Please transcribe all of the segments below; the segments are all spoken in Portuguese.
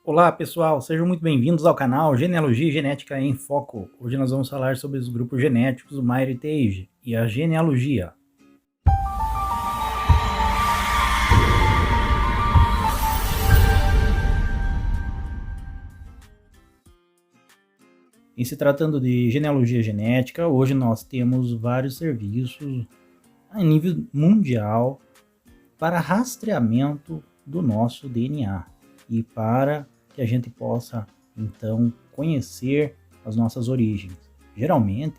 Olá pessoal, sejam muito bem-vindos ao canal Genealogia e Genética em Foco. Hoje nós vamos falar sobre os grupos genéticos, o MyHeritage e a genealogia. Em se tratando de genealogia genética, hoje nós temos vários serviços a nível mundial para rastreamento do nosso DNA e para que a gente possa então conhecer as nossas origens. Geralmente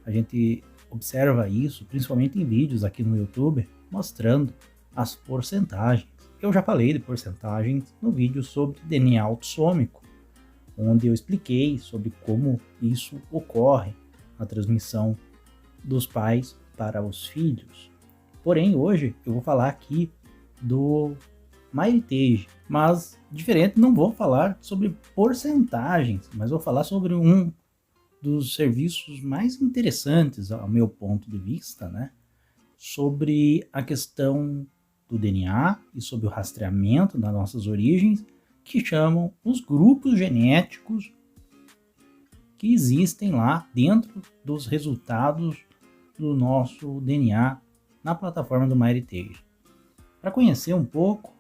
a gente observa isso principalmente em vídeos aqui no YouTube mostrando as porcentagens. Eu já falei de porcentagens no vídeo sobre DNA autossômico, onde eu expliquei sobre como isso ocorre na transmissão dos pais para os filhos. Porém, hoje eu vou falar aqui do MyHeritage, mas diferente, não vou falar sobre porcentagens, mas vou falar sobre um dos serviços mais interessantes, ao meu ponto de vista, né, sobre a questão do DNA e sobre o rastreamento das nossas origens, que chamam os grupos genéticos que existem lá dentro dos resultados do nosso DNA na plataforma do MyHeritage. Para conhecer um pouco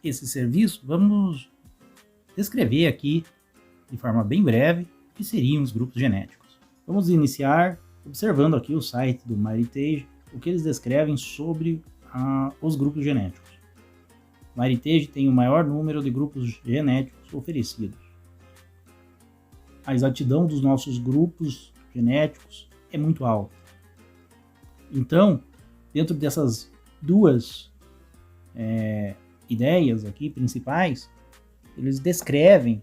esse serviço, vamos descrever aqui de forma bem breve o que seriam os grupos genéticos. Vamos iniciar observando aqui o site do MyHeritage, o que eles descrevem sobre os grupos genéticos. O MyHeritage tem o maior número de grupos genéticos oferecidos. A exatidão dos nossos grupos genéticos é muito alta. Então, dentro dessas duas ideias aqui principais, eles descrevem,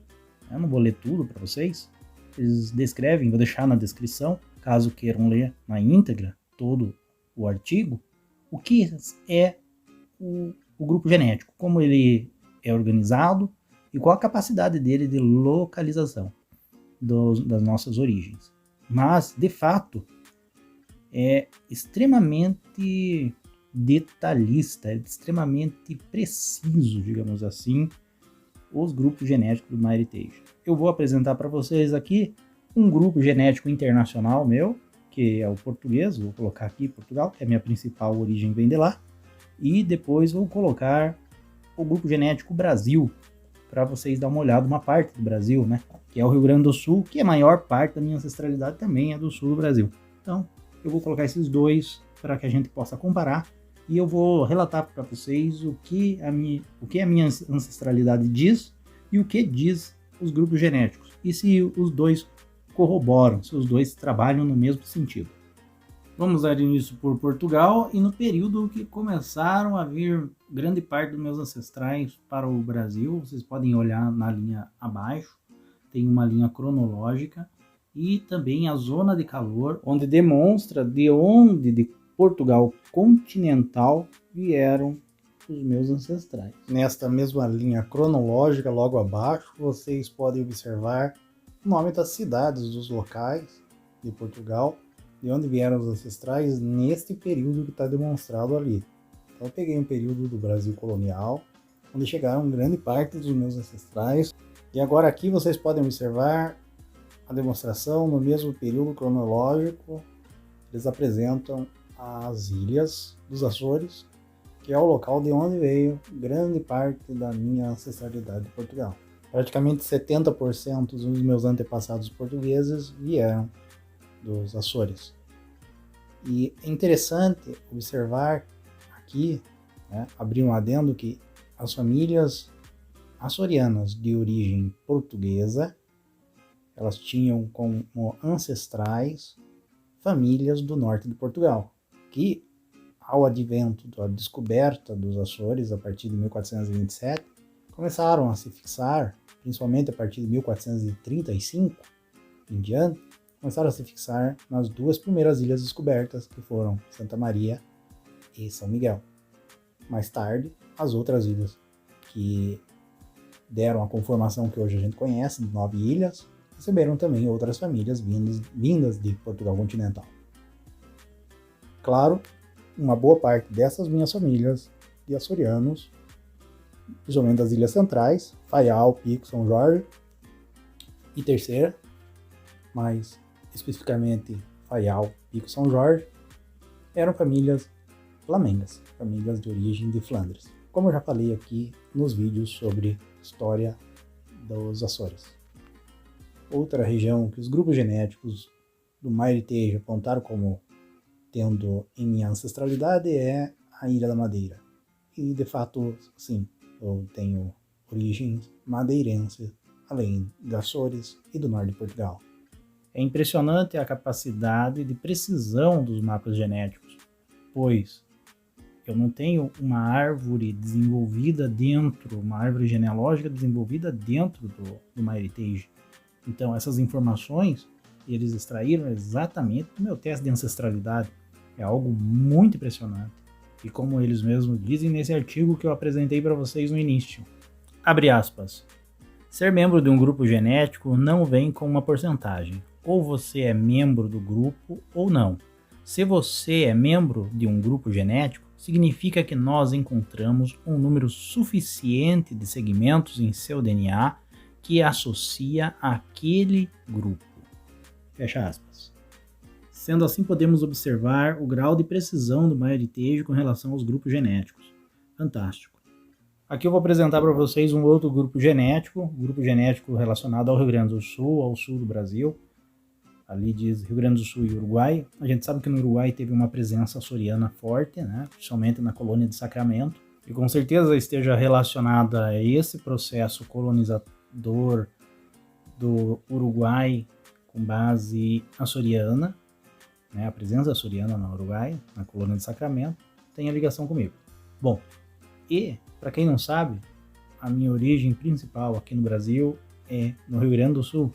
eu não vou ler tudo para vocês, eles descrevem, vou deixar na descrição, caso queiram ler na íntegra todo o artigo, o que é o grupo genético, como ele é organizado e qual a capacidade dele de localização das nossas origens. Mas, de fato, é extremamente detalhista, é extremamente preciso, digamos assim, os grupos genéticos do MyHeritage. Eu vou apresentar para vocês aqui um grupo genético internacional meu, que é o português, vou colocar aqui Portugal, que é a minha principal origem, vem de lá, e depois vou colocar o grupo genético Brasil, para vocês dar uma olhada, uma parte do Brasil, né, que é o Rio Grande do Sul, que a maior parte da minha ancestralidade também é do sul do Brasil. Então, eu vou colocar esses dois para que a gente possa comparar e eu vou relatar para vocês o que a minha ancestralidade diz e o que diz os grupos genéticos e se os dois corroboram, se os dois trabalham no mesmo sentido. Vamos dar início por Portugal e no período que começaram a vir grande parte dos meus ancestrais para o Brasil. Vocês podem olhar na linha abaixo, tem uma linha cronológica e também a zona de calor, onde demonstra de onde de Portugal continental vieram os meus ancestrais. Nesta mesma linha cronológica, logo abaixo, vocês podem observar o nome das cidades, dos locais de Portugal, de onde vieram os ancestrais neste período que está demonstrado ali. Então eu peguei um período do Brasil colonial, onde chegaram grande parte dos meus ancestrais, e agora aqui vocês podem observar a demonstração no mesmo período cronológico. Eles apresentam as ilhas dos Açores, que é o local de onde veio grande parte da minha ancestralidade de Portugal. Praticamente 70% dos meus antepassados portugueses vieram dos Açores. E é interessante observar aqui, né, abrir um adendo, que as famílias açorianas de origem portuguesa, elas tinham como ancestrais famílias do norte de Portugal, que ao advento da descoberta dos Açores, a partir de 1427, começaram a se fixar, principalmente a partir de 1435 em diante, começaram a se fixar nas duas primeiras ilhas descobertas, que foram Santa Maria e São Miguel. Mais tarde, as outras ilhas que deram a conformação que hoje a gente conhece, de 9 ilhas, receberam também outras famílias vindas de Portugal continental. Claro, uma boa parte dessas minhas famílias de açorianos principalmente das Ilhas Centrais, Faial, Pico, São Jorge, e terceira, mais especificamente Faial, Pico, São Jorge, eram famílias flamengas, famílias de origem de Flandres, como eu já falei aqui nos vídeos sobre história dos Açores. Outra região que os grupos genéticos do MyHeritage apontaram como tendo em minha ancestralidade é a Ilha da Madeira. E de fato, sim, eu tenho origens madeirenses, além de Açores e do norte de Portugal. É impressionante a capacidade de precisão dos mapas genéticos, pois eu não tenho uma árvore desenvolvida dentro, uma árvore genealógica desenvolvida dentro do MyHeritage. Então, essas informações, eles extraíram exatamente do meu teste de ancestralidade. É algo muito impressionante. E como eles mesmos dizem nesse artigo que eu apresentei para vocês no início. Abre aspas. Ser membro de um grupo genético não vem com uma porcentagem. Ou você é membro do grupo ou não. Se você é membro de um grupo genético, significa que nós encontramos um número suficiente de segmentos em seu DNA que associa aquele grupo. Fecha aspas. Sendo assim, podemos observar o grau de precisão do MyHeritage com relação aos grupos genéticos. Fantástico. Aqui eu vou apresentar para vocês um outro grupo genético relacionado ao Rio Grande do Sul, ao sul do Brasil. Ali diz Rio Grande do Sul e Uruguai. A gente sabe que no Uruguai teve uma presença açoriana forte, né? Principalmente na colônia de Sacramento, e com certeza esteja relacionada a esse processo colonizador do Uruguai com base açoriana, né? A presença açoriana no Uruguai, na colônia de Sacramento, tem a ligação comigo. Bom, e para quem não sabe, a minha origem principal aqui no Brasil é no Rio Grande do Sul.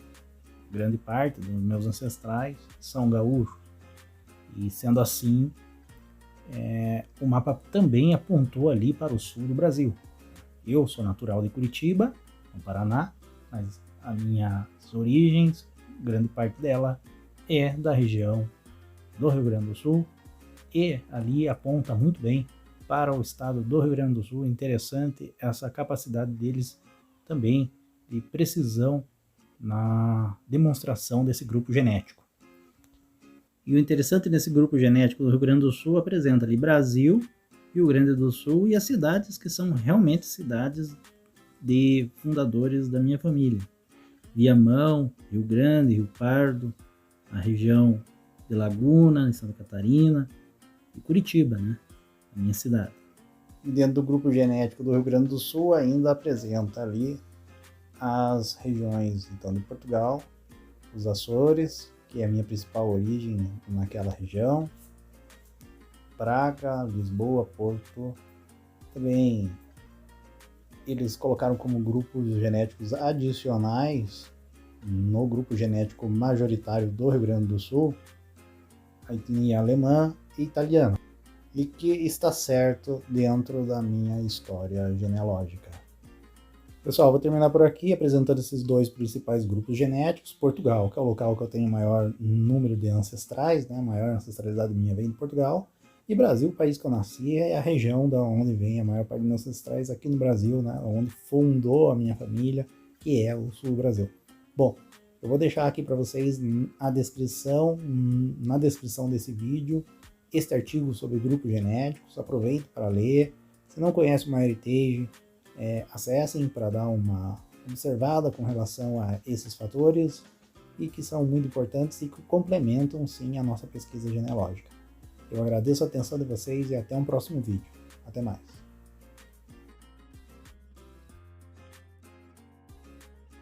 Grande parte dos meus ancestrais são gaúchos. E sendo assim, o mapa também apontou ali para o sul do Brasil. Eu sou natural de Curitiba, no Paraná, mas as minhas origens, grande parte dela, é da região do Rio Grande do Sul, e ali aponta muito bem para o estado do Rio Grande do Sul. Interessante essa capacidade deles também de precisão na demonstração desse grupo genético. E o interessante nesse grupo genético do Rio Grande do Sul apresenta ali Brasil, Rio Grande do Sul e as cidades que são realmente cidades de fundadores da minha família. Viamão, Rio Grande, Rio Pardo, a região de Laguna, em Santa Catarina, e Curitiba, né? A minha cidade. E dentro do grupo genético do Rio Grande do Sul ainda apresenta ali as regiões então de Portugal, os Açores, que é a minha principal origem naquela região, Praga, Lisboa, Porto. Também eles colocaram como grupos genéticos adicionais no grupo genético majoritário do Rio Grande do Sul a etnia alemã e italiana, e que está certo dentro da minha história genealógica. Pessoal, vou terminar por aqui apresentando esses dois principais grupos genéticos. Portugal, que é o local que eu tenho maior número de ancestrais, né? A maior ancestralidade minha vem de Portugal. E Brasil, o país que eu nasci, é a região da onde vem a maior parte dos meus ancestrais aqui no Brasil, né? Onde fundou a minha família, que é o sul do Brasil. Bom, eu vou deixar aqui para vocês na descrição desse vídeo, este artigo sobre grupos genéticos. Aproveite para ler. Se não conhece o MyHeritage, acessem para dar uma observada com relação a esses fatores, e que são muito importantes e que complementam sim a nossa pesquisa genealógica. Eu agradeço a atenção de vocês e até um próximo vídeo. Até mais.